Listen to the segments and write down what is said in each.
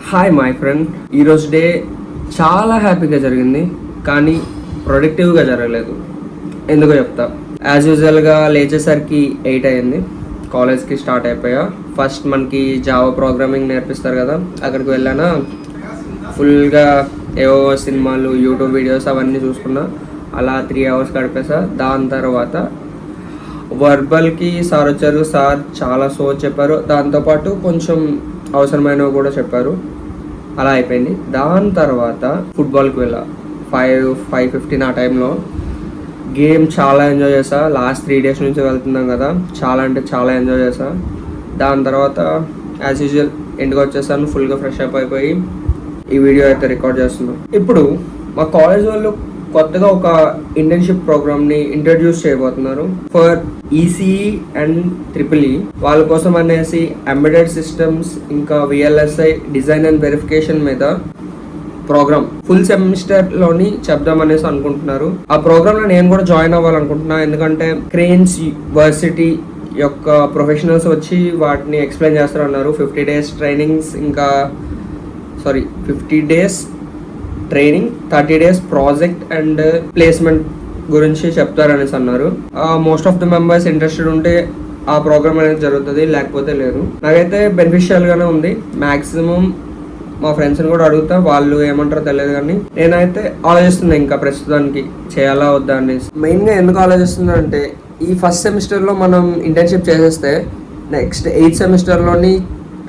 Hi my friend, ఈరోజు day చాలా హ్యాపీగా జరిగింది, కానీ ప్రొడక్టివ్గా జరగలేదు. ఎందుకో చెప్తా. యాజ్ యూజువల్గా లేచేసరికి 8 అయింది. కాలేజ్కి స్టార్ట్ అయిపోయా. ఫస్ట్ మనకి జావా ప్రోగ్రామింగ్ నేర్పిస్తారు కదా, అక్కడికి వెళ్ళానా. ఫుల్గా ఏవో సినిమాలు, యూట్యూబ్ వీడియోస్ అవన్నీ చూసుకున్నా. అలా 3 hours గడిపేసా. దాని తర్వాత వర్బల్కి సార్ వచ్చారు. సార్ చాలా చెప్పారు. దాంతోపాటు కొంచెం అవసరమైనవి కూడా చెప్పారు. అలా అయిపోయింది. దాని తర్వాత ఫుట్బాల్కి వెళ్ళా. 5:15 ఆ టైంలో. గేమ్ చాలా ఎంజాయ్ చేసా. లాస్ట్ 3 days నుంచి వెళ్తున్నాం కదా, చాలా అంటే చాలా ఎంజాయ్ చేసా. దాని తర్వాత యాజ్ యూజువల్ ఇంటికి వచ్చేసాను. ఫుల్గా ఫ్రెష్ అప్ అయిపోయి ఈ వీడియో అయితే రికార్డ్ చేస్తున్నాను. ఇప్పుడు మా కాలేజ్ వాళ్ళు కొత్తగా ఒక ఇంటర్న్షిప్ ప్రోగ్రామ్ని ఇంట్రడ్యూస్ చేయబోతున్నారు ఫర్ ఈసీఈ అండ్ EEE. వాళ్ళ కోసం అనేసి ఎంబెడెడ్ సిస్టమ్స్ ఇంకా VLSI డిజైన్ అండ్ వెరిఫికేషన్ మీద ప్రోగ్రామ్ ఫుల్ సెమిస్టర్లోని చెప్దామనేసి అనుకుంటున్నారు. ఆ ప్రోగ్రామ్లో నేను కూడా జాయిన్ అవ్వాలనుకుంటున్నాను. ఎందుకంటే క్రెయిన్స్ వర్సిటీ యొక్క ప్రొఫెషనల్స్ వచ్చి వాటిని ఎక్స్ప్లెయిన్ చేస్తారన్నారు. 50 days ట్రైనింగ్స్, ఇంకా 50 days training, 30 days project and placement గురించి చెప్తారనేసి అన్నారు. Most of the members interested ఉంటే ఆ ప్రోగ్రామ్ అనేది జరుగుతుంది, లేకపోతే లేదు. నాకైతే బెనిఫిషియల్గానే ఉంది. మ్యాక్సిమం మా ఫ్రెండ్స్ని కూడా అడుగుతా, వాళ్ళు ఏమంటారో తెలియదు. కానీ నేనైతే ఆలోచిస్తున్నా ఇంకా ప్రస్తుతానికి చేయాలా వద్దా అనేసి. మెయిన్గా ఎందుకు ఆలోచిస్తున్నా అంటే, ఈ ఫస్ట్ సెమిస్టర్లో మనం ఇంటర్న్షిప్ చేసేస్తే నెక్స్ట్ 8th సెమిస్టర్లోని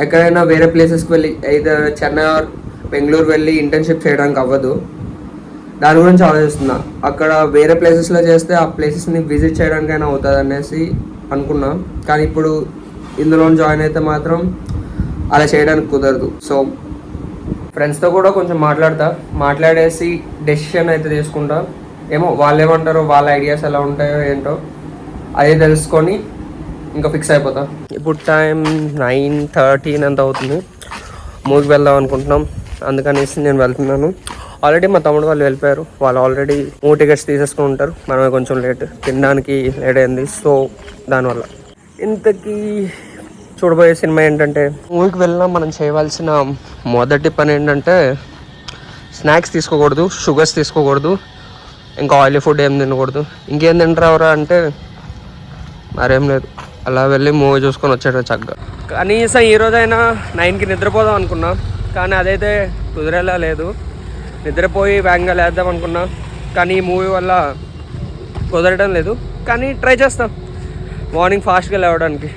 ఎక్కడైనా వేరే ప్లేసెస్కి వెళ్ళి either చెన్నై ఆర్ బెంగళూరు వెళ్ళి ఇంటర్న్షిప్ చేయడానికి అవ్వదు. దాని గురించి ఆలోచిస్తున్నా. అక్కడ వేరే ప్లేసెస్లో చేస్తే ఆ ప్లేసెస్ని విజిట్ చేయడానికైనా అవుతుంది అనేసి అనుకున్నా. కానీ ఇప్పుడు ఇందులో జాయిన్ అయితే మాత్రం అలా చేయడానికి కుదరదు. సో ఫ్రెండ్స్తో కూడా కొంచెం మాట్లాడేసి డెసిషన్ అయితే తీసుకుంటా. ఏమో వాళ్ళు ఏమంటారో, వాళ్ళ ఐడియాస్ ఎలా ఉంటాయో ఏంటో అదే తెలుసుకొని ఇంకా ఫిక్స్ అయిపోతా. ఇప్పుడు టైం 9:13 అంత అవుతుంది. మూవీకి వెళ్దాం అనుకుంటున్నాం, అందుకనేసి నేను వెళ్తున్నాను. ఆల్రెడీ మా తమ్ముడు వాళ్ళు వెళ్ళిపోయారు. వాళ్ళు ఆల్రెడీ మూవీ టికెట్స్ తీసేసుకుని ఉంటారు. మనమే కొంచెం లేట్, తినడానికి లేట్ అయింది. సో దానివల్ల ఇంతకీ చూడబోయే సినిమా ఏంటంటే, మూవీకి వెళ్ళినా మనం చేయవలసిన మొదటి పని ఏంటంటే స్నాక్స్ తీసుకోకూడదు, షుగర్స్ తీసుకోకూడదు, ఇంకా ఆయిలీ ఫుడ్ ఏం తినకూడదు. ఇంకేం తింటారా అంటే మరేం లేదు, అలా వెళ్ళి మూవీ చూసుకొని వచ్చాడు చక్కగా. కనీసం ఈరోజైనా 9కి నిద్రపోదాం అనుకున్నా, కానీ అదైతే కుదిరేలా లేదు. నిద్రపోయి వేగంగా లేద్దాం అనుకున్నా, కానీ ఈ మూవీ వల్ల కుదరడం లేదు. కానీ ట్రై చేస్తాం మార్నింగ్ ఫాస్ట్గా లేవడానికి.